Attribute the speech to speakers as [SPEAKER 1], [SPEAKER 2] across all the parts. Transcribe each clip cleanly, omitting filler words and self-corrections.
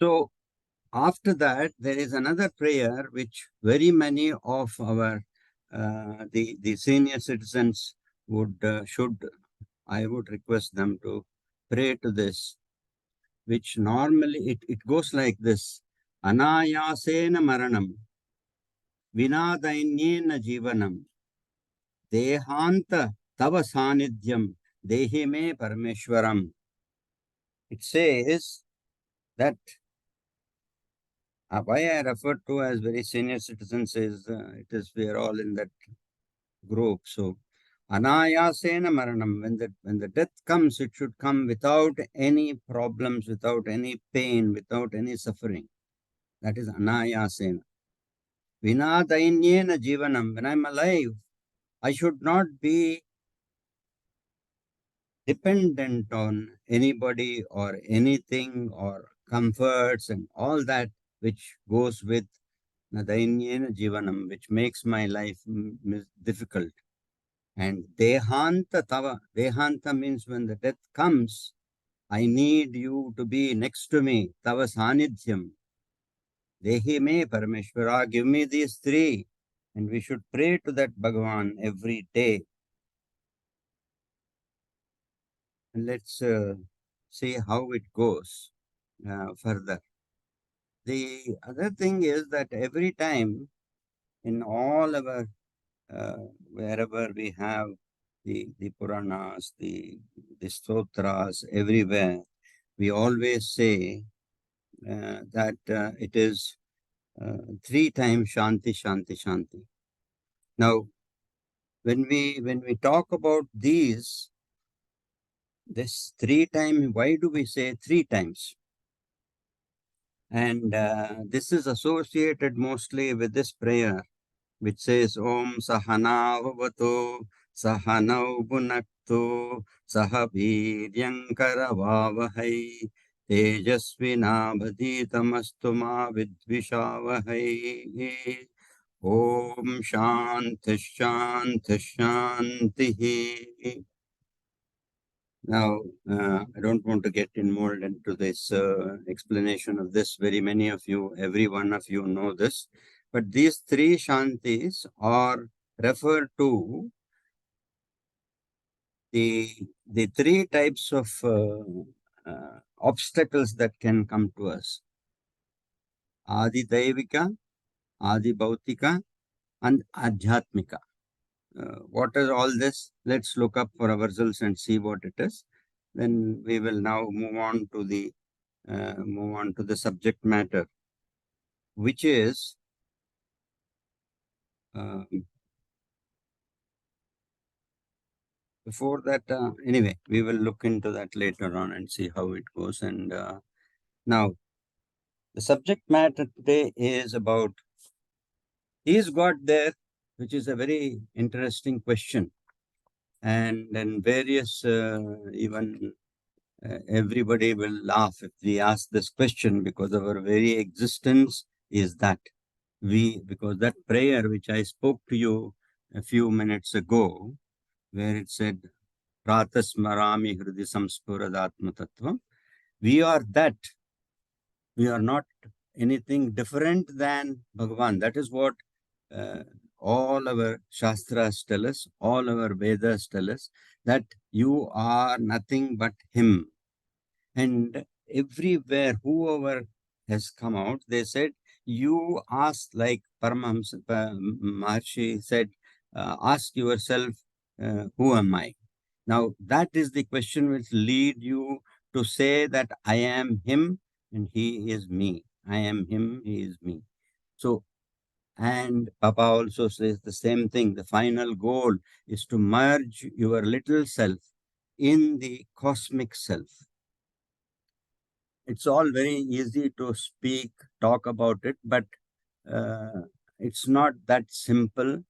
[SPEAKER 1] So after that, there is another prayer which very many of our the senior citizens should, I would request them to pray to this, which normally it goes like this: Anayasena maranam, vinadainyena jivanam, dehanta tava sanidhyam, dehi me parameshwaram. It says that why I refer to as very senior citizens is it is we are all in that group. So anayasena maranam, when the death comes, it should come without any problems, without any pain, without any suffering. That is anayasena. Vinadainyena jivanam. When I'm alive, I should not be dependent on anybody or anything or comforts and all that which goes with Nadainyena Jivanam, which makes my life difficult. And Dehanta Tava. Dehanta means when the death comes, I need you to be next to me. Tava Sanidhyam. Dehi me Parameshwara. Give me these three. And we should pray to that Bhagavan every day. And let's see how it goes further. The other thing is that every time in all our wherever we have the Puranas, the Stotras, everywhere, we always say that it is 3 times Shanti, Shanti, Shanti. Now, when we talk about this 3 times, why do we say 3 times? And this is associated mostly with this prayer, which says Om Sahana Vavato Sahanau Bhunaktu Sahabhiryankara Vavahai Tejasvinabhaditamastu ma vidvishavahai. Om Shanti Shanti Shanti. Now, I don't want to get involved into this explanation of this. Very many of you, every one of you know this. But these 3 Shantis are referred to the 3 types of obstacles that can come to us. Adi Daivika, Adi Bhautika, and Adhyatmika. What is all this? Let's look up for ourselves and see what it is. Then we will now move on to the subject matter, which is before that. Anyway, we will look into that later on and see how it goes. And now, the subject matter today is about: is God there? Which is a very interesting question. And then various even everybody will laugh if we ask this question, because our very existence is that because that prayer which I spoke to you a few minutes ago, where it said Pratasmarami Hridi Samspuradatma Tattvam, we are that. We are not anything different than Bhagavan. That is what all our Shastras tell us, all our Vedas tell us, that you are nothing but Him. And everywhere, whoever has come out, they said, you ask, like Paramahamsa Maharshi said, ask yourself, who am I? Now, that is the question which lead you to say that I am Him and He is me. I am Him, He is me. So, and Papa also says the same thing. The final goal is to merge your little self in the cosmic self. It's all very easy to talk about it, but it's not that simple.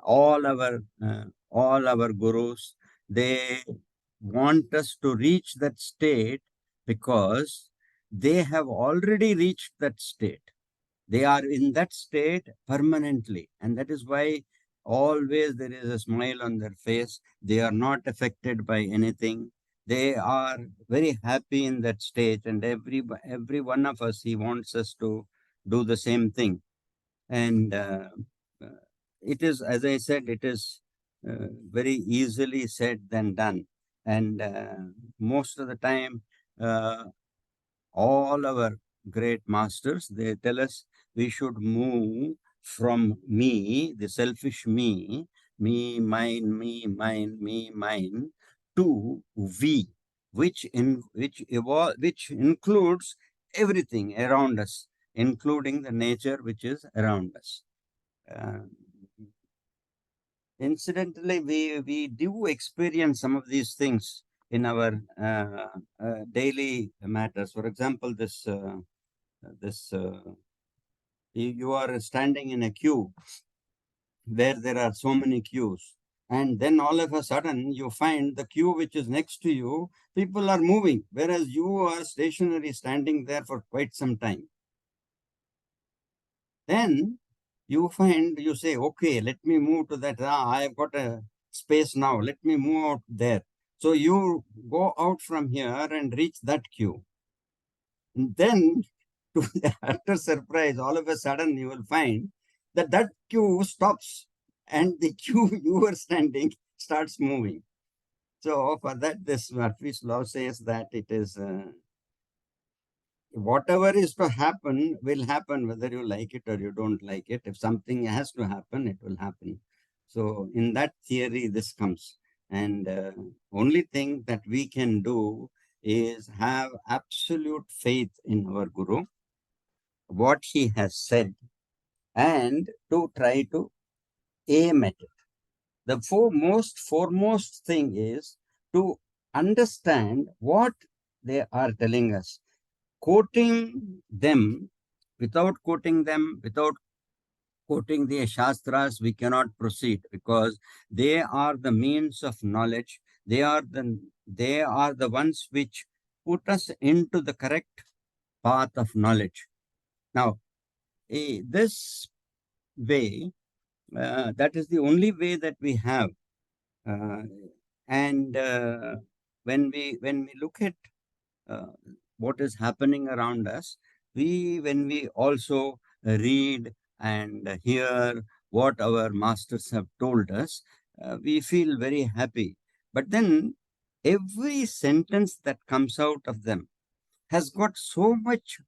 [SPEAKER 1] All our gurus, they want us to reach that state because they have already reached that state. They are in that state permanently, and that is why always there is a smile on their face. They are not affected by anything. They are very happy in that state, and every one of us, he wants us to do the same thing. And uh, it is, as I said, it is very easily said than done. And most of the time, uh, all our great masters, they tell us we should move from me, the selfish me, mine, to we, which includes everything around us, including the nature which is around us. Uh, Incidentally, we do experience some of these things in our daily matters. For example, this you are standing in a queue where there are so many queues, and then all of a sudden you find the queue which is next to you, people are moving, whereas you are stationary standing there for quite some time. Then you find, you say, okay, let me move to that. I have got a space now. Let me move out there. So you go out from here and reach that queue. And then, to the utter surprise, all of a sudden you will find that that queue stops and the queue you were standing starts moving. So for that, this Murphy's law says that it is whatever is to happen will happen, whether you like it or you don't like it. If something has to happen, it will happen. So in that theory, this comes. And only thing that we can do is have absolute faith in our Guru, what he has said, and to try to aim at it. The foremost thing is to understand what they are telling us. Quoting them, without quoting the Shastras, we cannot proceed, because they are the means of knowledge. They are the ones which put us into the correct path of knowledge. Now, this way, that is the only way that we have. Uh, and when we look at uh, what is happening around us, when we also read and hear what our masters have told us, we feel very happy. But then every sentence that comes out of them has got so much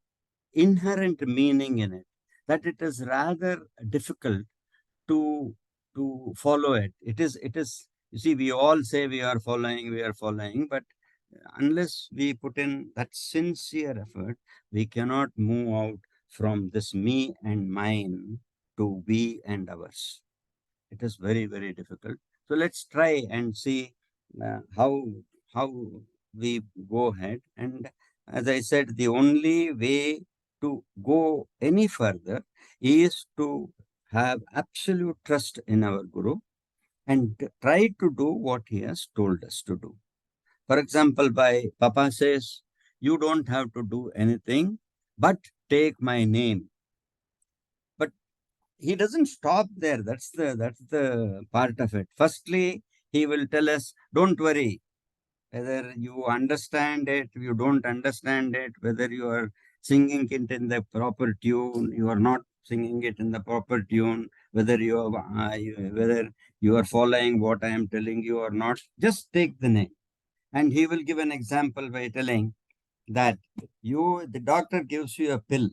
[SPEAKER 1] inherent meaning in it that it is rather difficult to follow it. It is, you see, we all say we are following, but unless we put in that sincere effort, we cannot move out from this me and mine to we and ours. It is very, very difficult. So let's try and see how we go ahead. And as I said, the only way to go any further is to have absolute trust in our Guru and try to do what he has told us to do. For example, by Papa says, you don't have to do anything but take my name. But he doesn't stop there. That's the part of it. Firstly, he will tell us, don't worry, whether you understand it, you don't understand it, whether you are singing it in the proper tune, you are not singing it in the proper tune, whether you are following what I am telling you or not, just take the name. And he will give an example by telling that the doctor gives you a pill,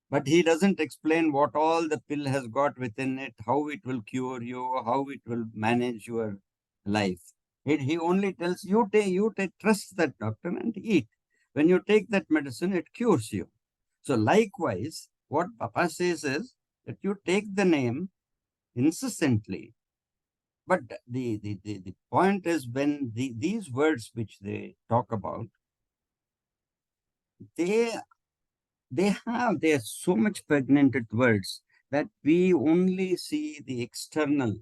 [SPEAKER 1] but he doesn't explain what all the pill has got within it, how it will cure you, how it will manage your life. He only tells you, trust that doctor and eat. When you take that medicine, it cures you. So likewise, what Papa says is that you take the name incessantly. But the point is, when these words which they talk about, they they are so much pregnant with words that we only see the external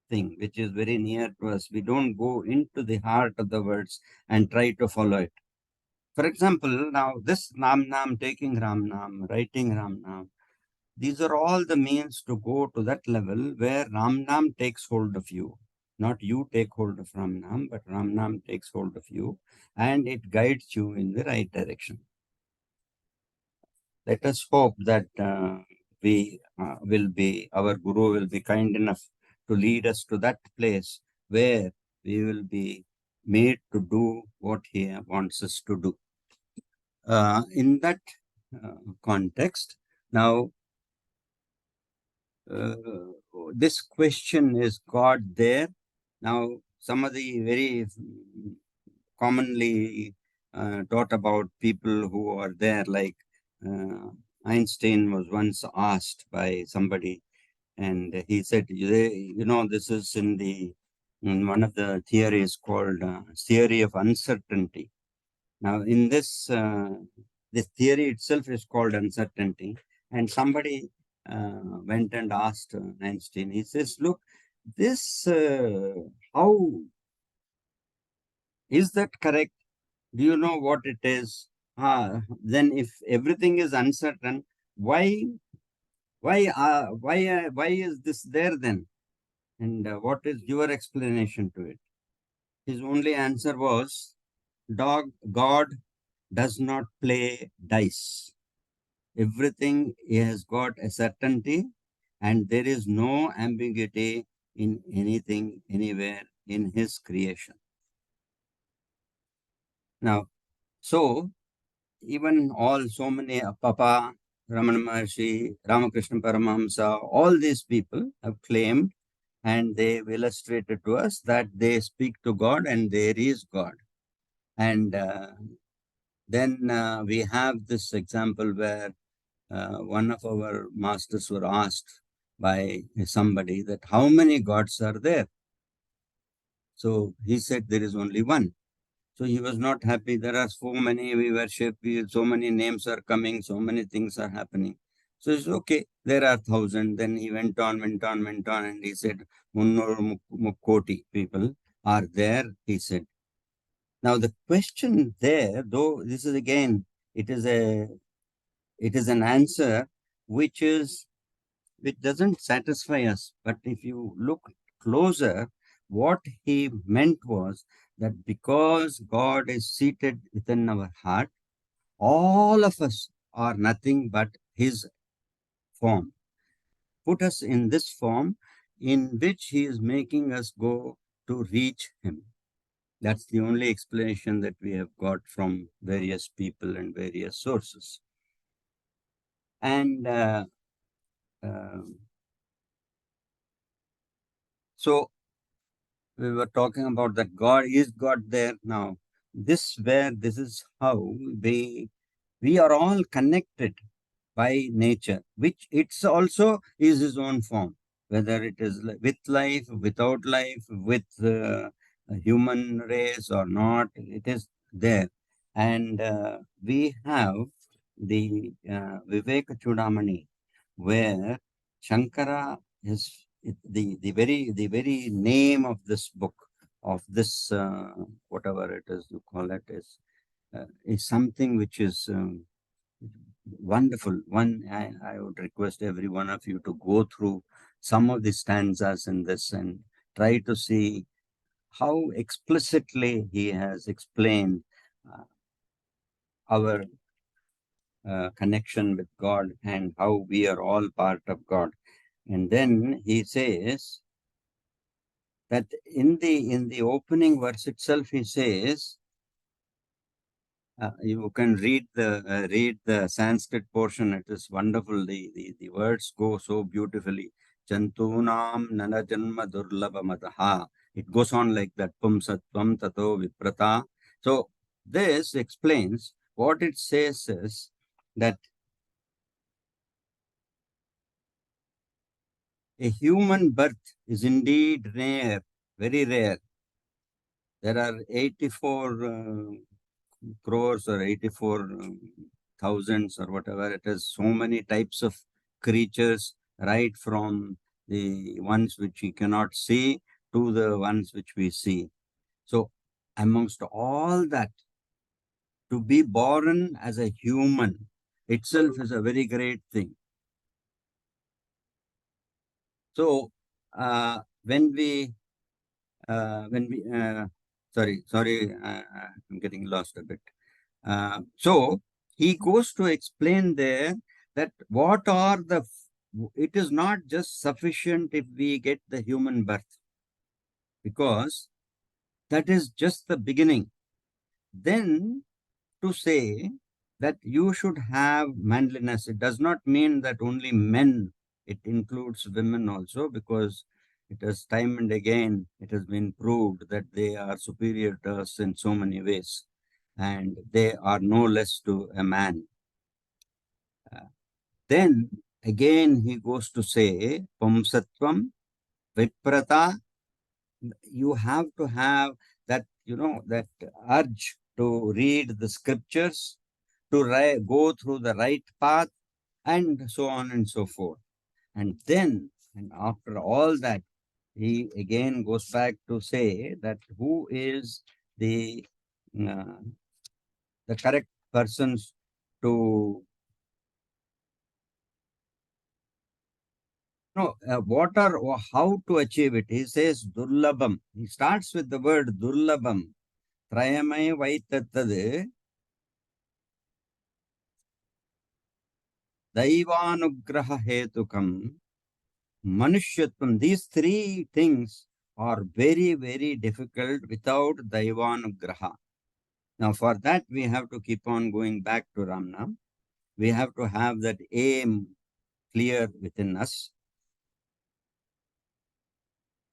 [SPEAKER 1] thing which is very near to us. We don't go into the heart of the words and try to follow it. For example, now this Ram Nam, taking Ram Nam, writing Ram Nam, these are all the means to go to that level where Ram Nam takes hold of you. Not you take hold of Ram Nam, but Ram Nam takes hold of you and it guides you in the right direction. Let us hope that our Guru will be kind enough to lead us to that place where we will be made to do what he wants us to do. In that context, now, this question, is God there? Now, some of the very commonly taught about people who are there, like Einstein was once asked by somebody, and he said, this is in one of the theories called theory of uncertainty. Now, in this theory itself is called uncertainty, and somebody went and asked Einstein. He says, "Look, this how is that correct? Do you know what it is? Then, if everything is uncertain, why is this there then? And what is your explanation to it?" His only answer was, God does not play dice. Everything has got a certainty, and there is no ambiguity in anything, anywhere in his creation. Now, so even so many Papa, Ramana Maharshi, Ramakrishna Paramahamsa, all these people have claimed and they've illustrated to us that they speak to God and there is God. And then we have this example where one of our masters were asked by somebody that how many gods are there? So he said there is only one. So he was not happy. There are so many, we worship, so many names are coming, so many things are happening. So it's okay, there are 1,000. Then he went on, and he said, Munnur Mukkoti people are there, he said. Now the question there, though this is again, it is an answer which doesn't satisfy us. But if you look closer, what he meant was that because God is seated within our heart, all of us are nothing but his form. Put us in this form in which he is making us go to reach him. That's the only explanation that we have got from various people and various sources. And uh, so we were talking about that God is God there now. This is how we are all connected by nature, which it's also is his own form, whether it is with life, without life, with a human race or not, it is there. And we have the Viveka Chudamani, where Shankara is the very name of this book, of this whatever it is you call it, is something which is wonderful. I would request every one of you to go through some of the stanzas in this and try to see how explicitly he has explained our connection with God and how we are all part of God. And then he says that in the opening verse itself, he says, you can read the Sanskrit portion. It is wonderful. The words go so beautifully. Chantunam nanajanma durlabhamataha. It goes on like that. Pum satvam tato viprata. So this explains what it says is that a human birth is indeed rare, very rare. There are 84 crores or 84 thousands or whatever it is, so many types of creatures, right from the ones which we cannot see to the ones which we see. So amongst all that, to be born as a human itself is a very great thing. So when we when we sorry, I'm getting lost a bit. So he goes to explain there that what are the, it is not just sufficient if we get the human birth, because that is just the beginning. Then to say that you should have manliness, it does not mean that only men, it includes women also, because it has time and again, it has been proved that they are superior to us in so many ways, and they are no less to a man. Then again, he goes to say, Pumsatvam, Viprata, you have to have that, that urge to read the scriptures, to go through the right path, and so on and so forth. And then, and after all that, he again goes back to say that who is the uh, the correct persons to know what are, or how to achieve it. He says durlabam. He starts with the word durlabam. Trayamay vaitattadu daivanugraha hetukam Manushyatvam. These three things are very, very difficult without Daivanugraha. Now, for that, we have to keep on going back to Ramna. We have to have that aim clear within us,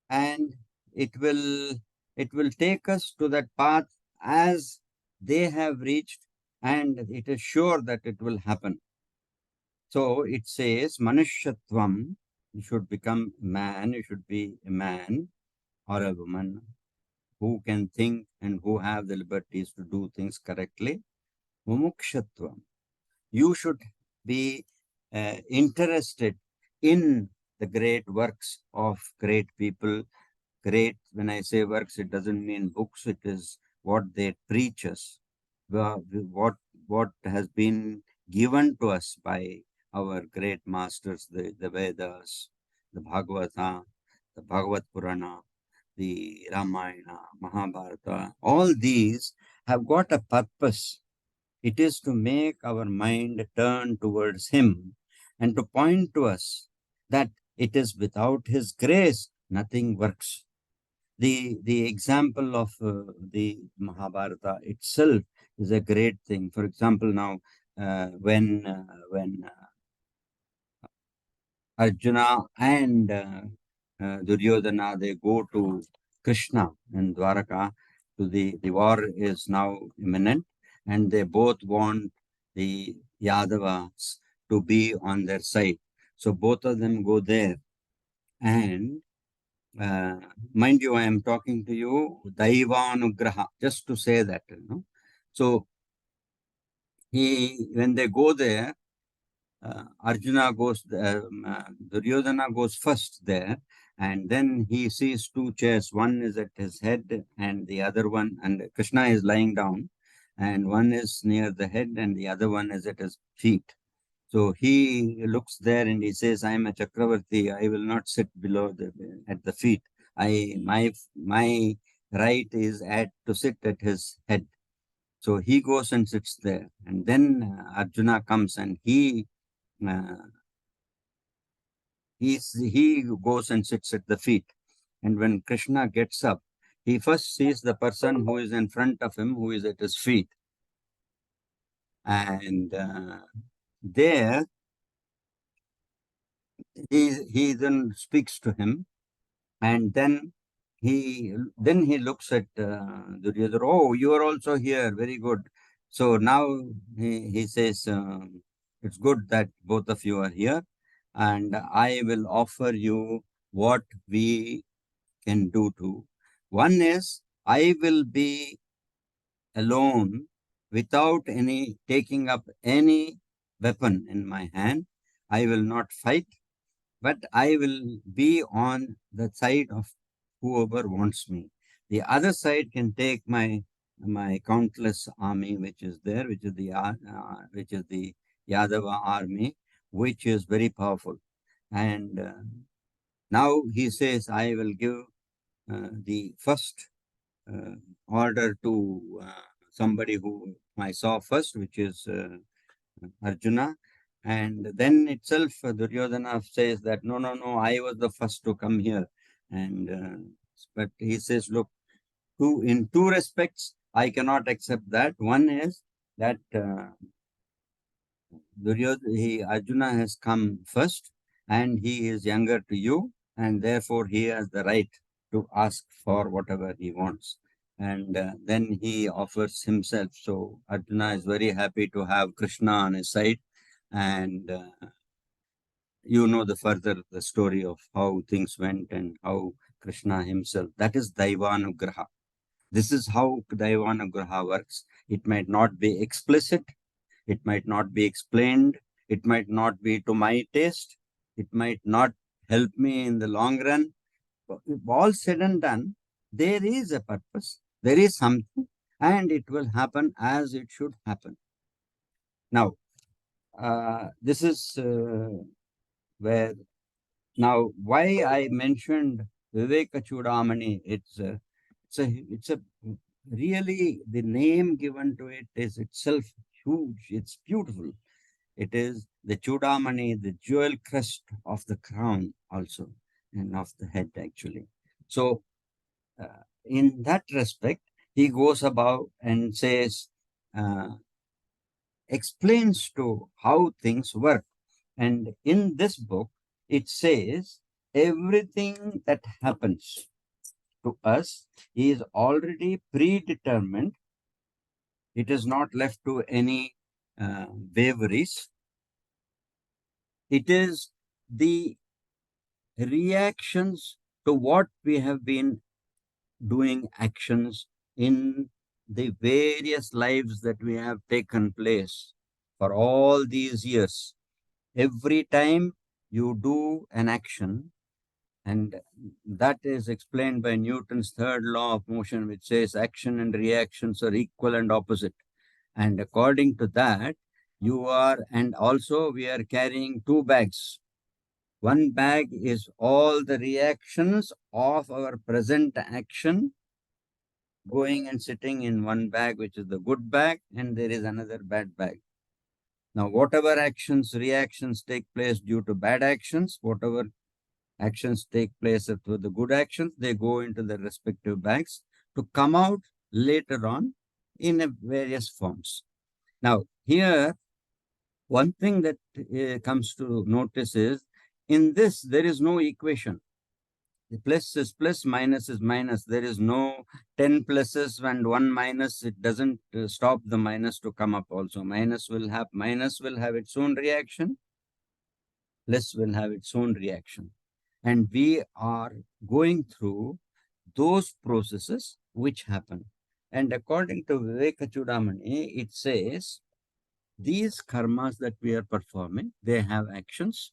[SPEAKER 1] and it will take us to that path as they have reached, and it is sure that it will happen. So it says, Manushyatvam, you should become man, you should be a man or a woman who can think and who have the liberties to do things correctly. Mumukshatvam. You should be interested in the great works of great people. Great, when I say works, it doesn't mean books, it is what they preach us, what has been given to us by our great masters, the Vedas, the Bhagavata, the Bhagavad Purana, the Ramayana, Mahabharata, all these have got a purpose. It is to make our mind turn towards Him and to point to us that it is without His grace, nothing works. The example of the Mahabharata itself is a great thing. For example, now when Arjuna and Duryodhana, they go to Krishna in Dwaraka. The war is now imminent, and they both want the Yadavas to be on their side. So both of them go there, and uh, mind you, I am talking to you Daivanugraha, just to say that, So when they go there, Arjuna goes, Duryodhana goes first there, and then he sees two chairs. One is at his head, and the other one, and Krishna is lying down, and one is near the head, and the other one is at his feet. So he looks there and he says, "I am a Chakravarti. I will not sit below at the feet. My right is to sit at his head." So he goes and sits there, and then Arjuna comes and uh, he goes and sits at the feet. And when Krishna gets up, he first sees the person who is in front of him, who is at his feet. And there, he then speaks to him. And then he looks at Duryodhana. Oh, you are also here. Very good. So now he says, it's good that both of you are here. And I will offer you what we can do too. One is, I will be alone without any taking up any weapon in my hand. I will not fight, but I will be on the side of whoever wants me. The other side can take my countless army, which is there, which is the Yadava army, which is very powerful. And now he says, I will give the first order to somebody who I saw first, which is Arjuna. And then itself, Duryodhana says that, no, no, no, I was the first to come here. And but he says, look, in two respects, I cannot accept that. One is that Arjuna has come first, and he is younger to you, and therefore he has the right to ask for whatever he wants. And then he offers himself. So Arjuna is very happy to have Krishna on his side, and you know the story of how things went and how Krishna himself. That is Daivanugraha. This is how Daivanugraha works. It might not be explicit. It might not be explained. It might not be to my taste. It might not help me in the long run. But if all said and done, there is a purpose. There is something, and it will happen as it should happen. Now, this is where now why I mentioned Viveka Chudamani. It's a really, the name given to it is itself huge. It's beautiful. It is the Chudamani, the jewel crest of the crown also, and of the head actually. So in that respect, he goes about and says, uh, explains to how things work. And in this book, it says everything that happens to us is already predetermined. It is not left to any vagaries. It is the reactions to what we have been doing actions in the various lives that we have taken place for all these years. Every time you do an action, and that is explained by Newton's third law of motion, which says action and reactions are equal and opposite. And according to that, and also we are carrying two bags. One bag is all the reactions of our present action going and sitting in one bag, which is the good bag, and there is another bad bag. Now, whatever reactions take place due to bad actions, whatever actions take place with the good actions, they go into the respective bags to come out later on in various forms. Now, here, one thing that comes to notice is, in this, there is no equation. The plus is plus, minus is minus. There is no 10 pluses and 1 minus. It doesn't stop the minus to come up also. Minus will have its own reaction. Plus will have its own reaction. And we are going through those processes which happen. And according to Viveka Chudamani, it says, these karmas that we are performing, they have actions.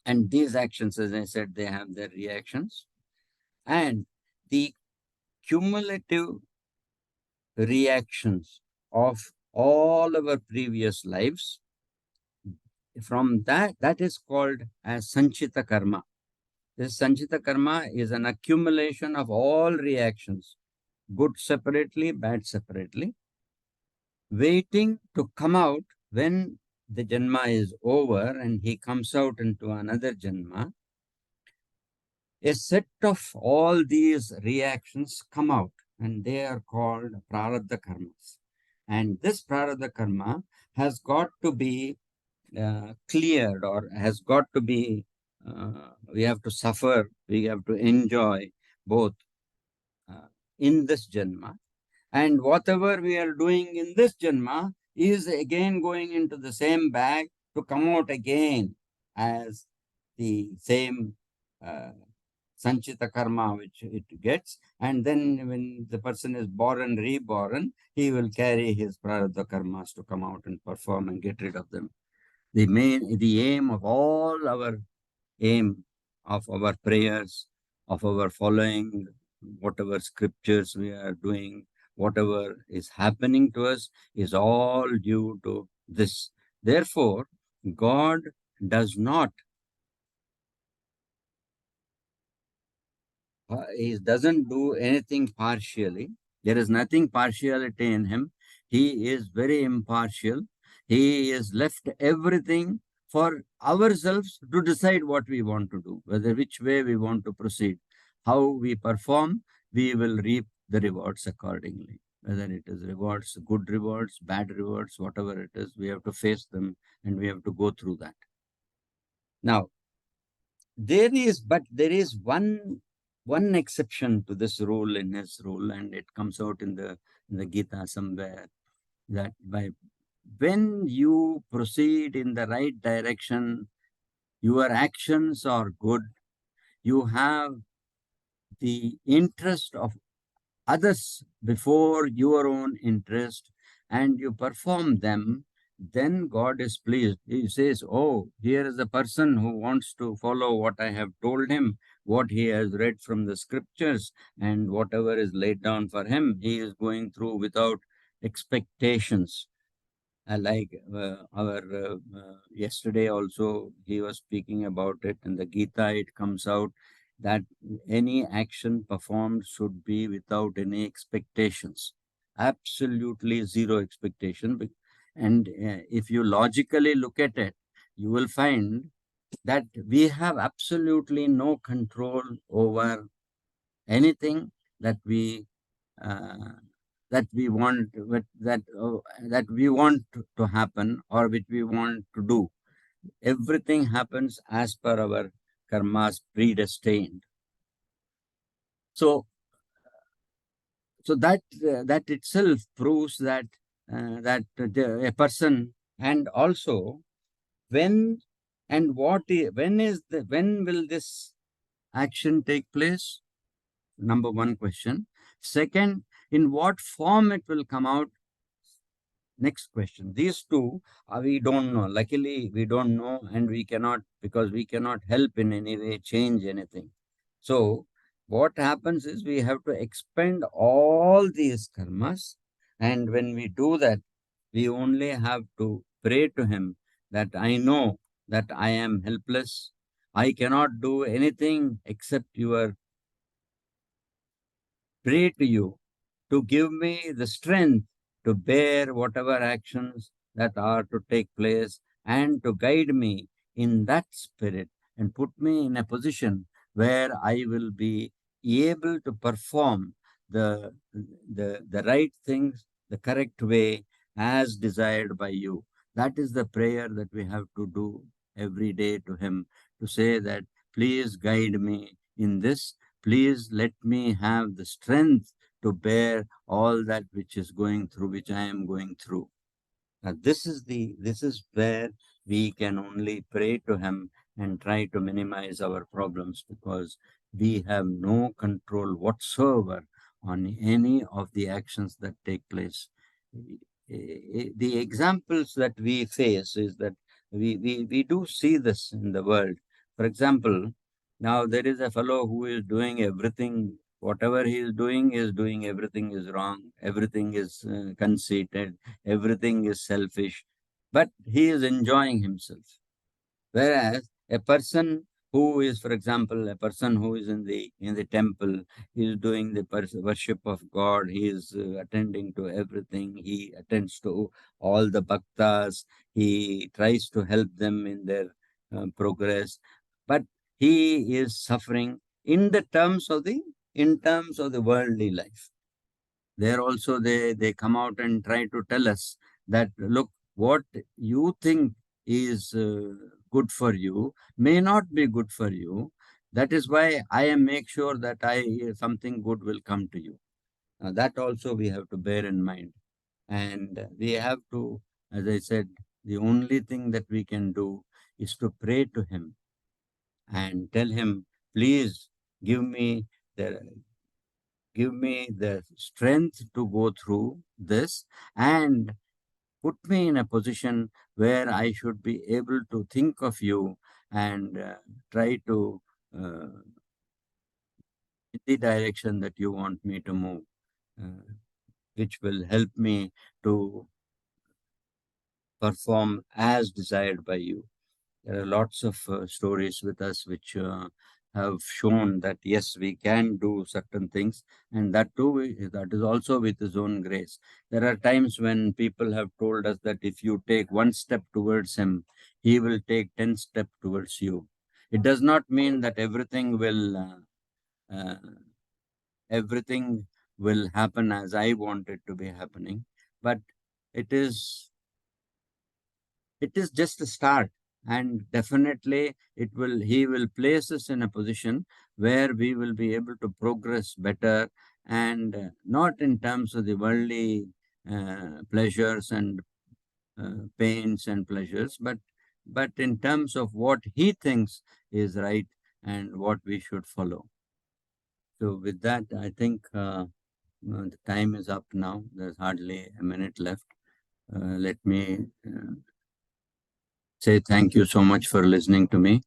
[SPEAKER 1] And these actions, as I said, they have their reactions. And the cumulative reactions of all our previous lives, from that is called as Sanchita Karma. This Sanchita Karma is an accumulation of all reactions, good separately, bad separately, waiting to come out when the Janma is over and he comes out into another Janma. A set of all these reactions come out, and they are called Prarabdha Karmas. And this Prarabdha Karma has got to be cleared, or has got to be, we have to suffer, we have to enjoy both in this Janma. And whatever we are doing in this Janma is again going into the same bag to come out again as the same Sanchita Karma which it gets. And then when the person is born and reborn, he will carry his Prarabdha Karmas to come out and perform and get rid of them. The aim of all our of our prayers, of our following, whatever scriptures we are doing, whatever is happening to us is all due to this. Therefore, God does not he doesn't do anything partially. There is nothing partiality in him. He is very impartial. He is left everything for ourselves to decide what we want to do, whether which way we want to proceed, how we perform, we will reap the rewards accordingly. Whether it is rewards, good rewards, bad rewards, whatever it is, we have to face them and we have to go through that. Now, there is one exception to this rule in his rule, and it comes out in the Gita somewhere, that by when you proceed in the right direction, your actions are good, you have the interest of others before your own interest, and you perform them, then God is pleased. He says, oh, here is a person who wants to follow what I have told him, what he has read from the scriptures, and whatever is laid down for him, he is going through without expectations. Like our yesterday also, he was speaking about it in the Gita. It comes out that any action performed should be without any expectations, absolutely zero expectation. And if you logically look at it, you will find that we have absolutely no control over anything that we uh, that we want to happen, or which we want to do. Everything happens as per our karmas predestined. So that itself proves that a person. And also, when and when will this action take place? Number one question. Second, in what form it will come out? Next question. These two, we don't know. Luckily, we don't know, and we cannot, because we cannot help in any way change anything. So, what happens is we have to expend all these karmas, and when we do that, we only have to pray to Him that I know that I am helpless. I cannot do anything except your pray to you to give me the strength to bear whatever actions that are to take place, and to guide me in that spirit and put me in a position where I will be able to perform the right things the correct way as desired by you. That is the prayer that we have to do every day to Him, to say that please guide me in this. Please let me have the strength to bear all that which is going through, which I am going through. Now, this is where we can only pray to Him and try to minimize our problems, because we have no control whatsoever on any of the actions that take place. The examples that we face is that we do see this in the world. For example, now there is a fellow who is doing everything, whatever he is doing everything is wrong, everything is conceited, everything is selfish, but he is enjoying himself. Whereas a person who is, for example, a person who is in the temple, he is doing the worship of God, he is attending to everything, he attends to all the bhaktas, he tries to help them in their progress, but he is suffering in terms of the worldly life. There also they come out and try to tell us that, look, what you think is good for you may not be good for you. That is why I am make sure that something good will come to you. That also we have to bear in mind, and we have to, as I said, the only thing that we can do is to pray to Him and tell Him, please give me the give me the strength to go through this, and put me in a position where I should be able to think of you and try to in the direction that you want me to move, uh, which will help me to perform as desired by you. There are lots of stories with us which have shown that yes, we can do certain things, and that too, that is also with His own grace. There are times when people have told us that if you take one step towards Him, He will take 10 steps towards you. It does not mean that uh, everything will happen as I want it to be happening, but it is it is just a start, and definitely he will place us in a position where we will be able to progress better, and not in terms of the worldly pleasures and pains and pleasures, but in terms of what he thinks is right and what we should follow. So with that, I think the time is up now. There's hardly a minute left. Let me say thank you so much for listening to me.